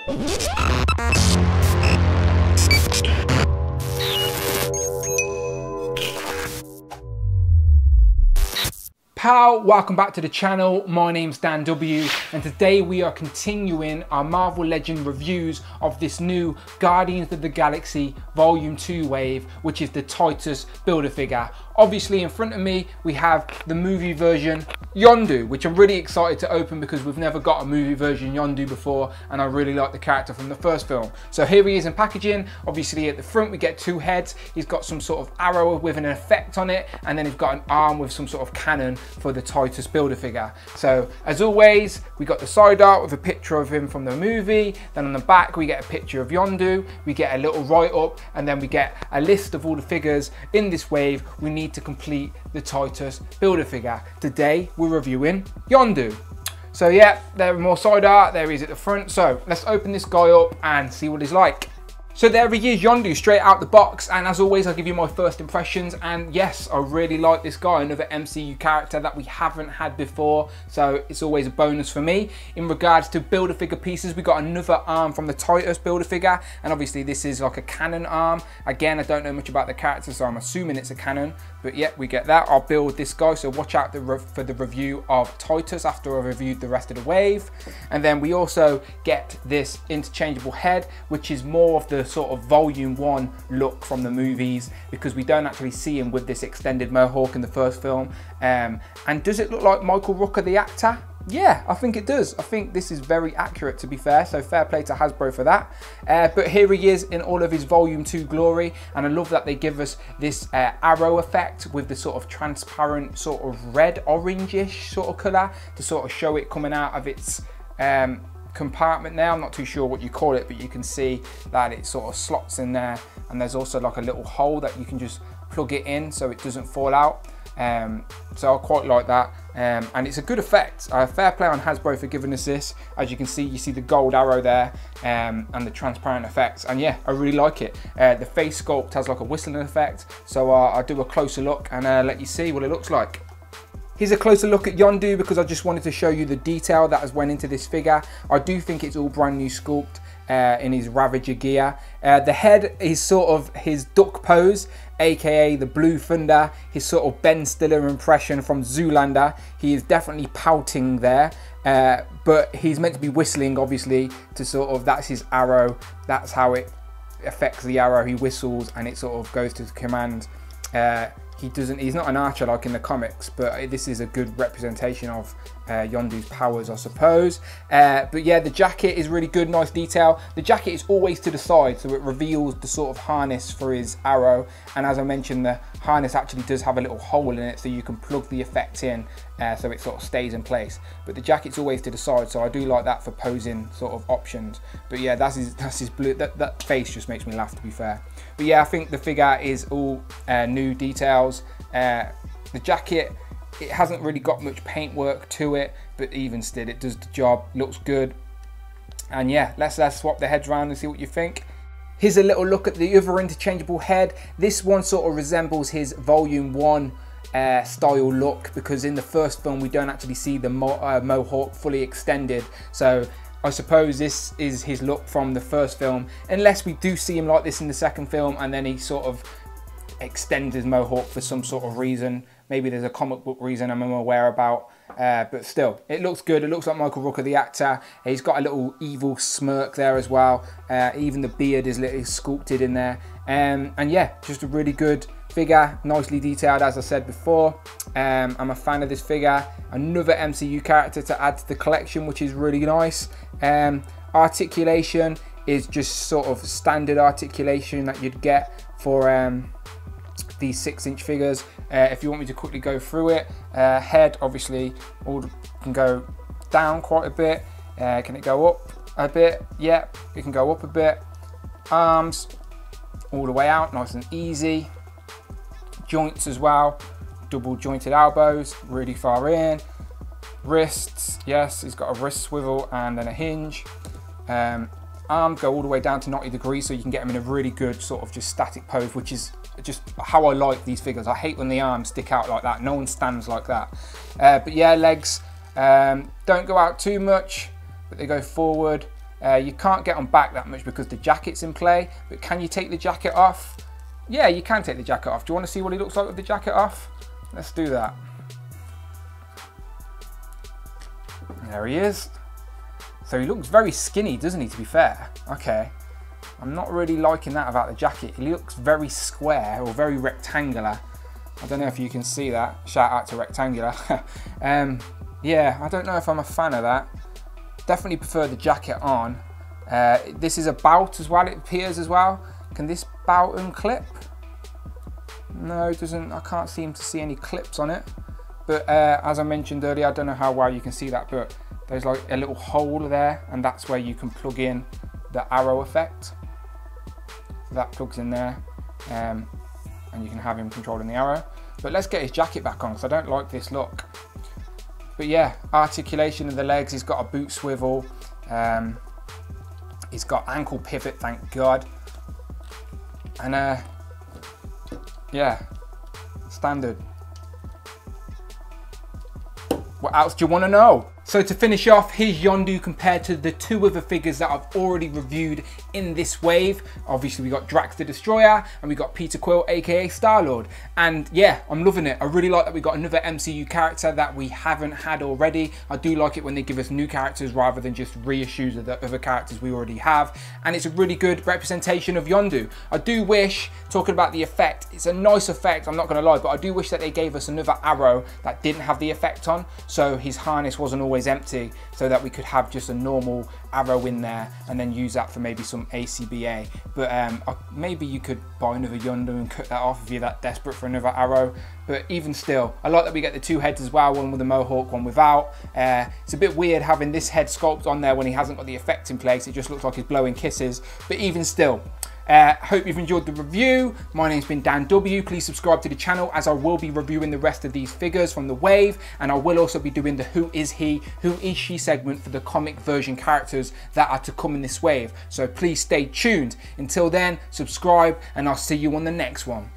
Pow, welcome back to the channel. My name's Dan W, and today we are continuing our Marvel Legend reviews of this new Guardians of the Galaxy Volume 2 wave, which is the Titus Build-A-Figure. Obviously in front of me we have the movie version Yondu, which I'm really excited to open because we've never got a movie version Yondu before, and I really like the character from the first film. So here he is in packaging. Obviously at the front we get two heads. He's got some sort of arrow with an effect on it, and then he's got an arm with some sort of cannon for the Titus Build-A-Figure. So as always, we got the side art with a picture of him from the movie. Then on the back we get a picture of Yondu. We get a little write-up, and then we get a list of all the figures in this wave we need to complete the Titus Build-A-Figure. Today we're reviewing Yondu. So yeah, there are more side art. There he is at the front. So let's open this guy up and see what he's like. So there he is, Yondu, straight out the box, and as always I'll give you my first impressions. And yes, I really like this guy, another MCU character that we haven't had before, so it's always a bonus for me. In regards to Build-A-Figure pieces, we got another arm from the Titus Build-A-Figure, and obviously this is like a cannon arm. Again, I don't know much about the character, so I'm assuming it's a cannon, but yeah, we get that. I'll build this guy, so watch out for the review of Titus after I've reviewed the rest of the wave. And then we also get this interchangeable head, which is more of the sort of volume 1 look from the movies, because we don't actually see him with this extended mohawk in the first film. And does it look like Michael Rooker, the actor? Yeah, I think it does. I think this is very accurate, to be fair, so fair play to Hasbro for that. But here he is in all of his volume 2 glory, and I love that they give us this arrow effect with the sort of transparent sort of red orange-ish sort of colour to sort of show it coming out of its compartment there. I'm not too sure what you call it, but you can see that it sort of slots in there, and there's also like a little hole that you can just plug it in so it doesn't fall out. So I quite like that, and it's a good effect. Fair play on Hasbro for giving us this. As you can see, you see the gold arrow there, and the transparent effects, and yeah, I really like it. The face sculpt has like a whistling effect, so I'll do a closer look and let you see what it looks like. Here's a closer look at Yondu because I just wanted to show you the detail that has went into this figure. I do think it's all brand new sculpt in his Ravager gear. The head is sort of his duck pose, aka the Blue Thunder, his sort of Ben Stiller impression from Zoolander. He is definitely pouting there, but he's meant to be whistling, obviously, to sort of, that's his arrow, that's how it affects the arrow. He whistles and it sort of goes to the command. He's not an archer like in the comics, but this is a good representation of Yondu's powers, I suppose. But yeah, the jacket is really good, nice detail. The jacket is always to the side, so it reveals the sort of harness for his arrow. And as I mentioned, the harness actually does have a little hole in it, so you can plug the effect in, so it sort of stays in place. But the jacket's always to the side, so I do like that for posing sort of options. But yeah, that's his blue. That face just makes me laugh, to be fair. But yeah, I think the figure is all new details. The jacket, it hasn't really got much paintwork to it, but even still, it does the job, looks good. And yeah, let's swap the heads around and see what you think. Here's a little look at the other interchangeable head. This one sort of resembles his Volume 1 style look, because in the first film we don't actually see the mohawk fully extended. So I suppose this is his look from the first film, unless we do see him like this in the second film and then he sort of extends his mohawk for some sort of reason. Maybe there's a comic book reason I'm unaware about, but still, it looks good. It looks like Michael Rooker, the actor. He's got a little evil smirk there as well. Even the beard is sculpted in there. And yeah, just a really good figure, nicely detailed, as I said before. I'm a fan of this figure. Another MCU character to add to the collection, which is really nice. Articulation is just sort of standard articulation that you'd get for these 6-inch figures. If you want me to quickly go through it, head obviously can go down quite a bit. Can it go up a bit? Yeah, it can go up a bit. Arms all the way out, nice and easy. Joints as well, double jointed elbows, really far in. Wrists, yes, he's got a wrist swivel and then a hinge. Arms go all the way down to 90 degrees, so you can get them in a really good sort of just static pose, which is just how I like these figures. I hate when the arms stick out like that. No one stands like that. But yeah, legs don't go out too much, but they go forward. You can't get on back that much because the jacket's in play, but can you take the jacket off? Yeah, you can take the jacket off. Do you want to see what he looks like with the jacket off? Let's do that. There he is. So he looks very skinny, doesn't he, to be fair? Okay. I'm not really liking that about the jacket. He looks very square or very rectangular. I don't know if you can see that. Shout out to rectangular. Yeah, I don't know if I'm a fan of that. Definitely prefer the jacket on. This is a bout as well, it appears as well. Can this bout unclip? No, it doesn't. I can't seem to see any clips on it. But as I mentioned earlier, I don't know how well you can see that, but there's like a little hole there, and that's where you can plug in the arrow effect. So that plugs in there, and you can have him controlling the arrow. But let's get his jacket back on, because I don't like this look. But yeah, articulation of the legs, he's got a boot swivel, he's got ankle pivot, thank God. And yeah, standard. What else do you want to know? So to finish off, here's Yondu compared to the two other figures that I've already reviewed in this wave. Obviously we got Drax the Destroyer and we got Peter Quill, aka Star-Lord. And yeah, I'm loving it. I really like that we got another MCU character that we haven't had already. I do like it when they give us new characters rather than just reissues of the other characters we already have. And it's a really good representation of Yondu. I do wish, talking about the effect, it's a nice effect, I'm not going to lie, but I do wish that they gave us another arrow that didn't have the effect on, so his harness wasn't always empty, so that we could have just a normal arrow in there and then use that for maybe some ACBA. But maybe you could buy another Yondu and cut that off if you're that desperate for another arrow. But even still, I like that we get the two heads as well, one with a mohawk, one without. It's a bit weird having this head sculpt on there when he hasn't got the effect in place. It just looks like he's blowing kisses, but even still, hope you've enjoyed the review. My name's been Dan W. Please subscribe to the channel, as I will be reviewing the rest of these figures from the wave, and I will also be doing the Who Is He, Who Is She segment for the comic version characters that are to come in this wave. So please stay tuned. Until then, subscribe, and I'll see you on the next one.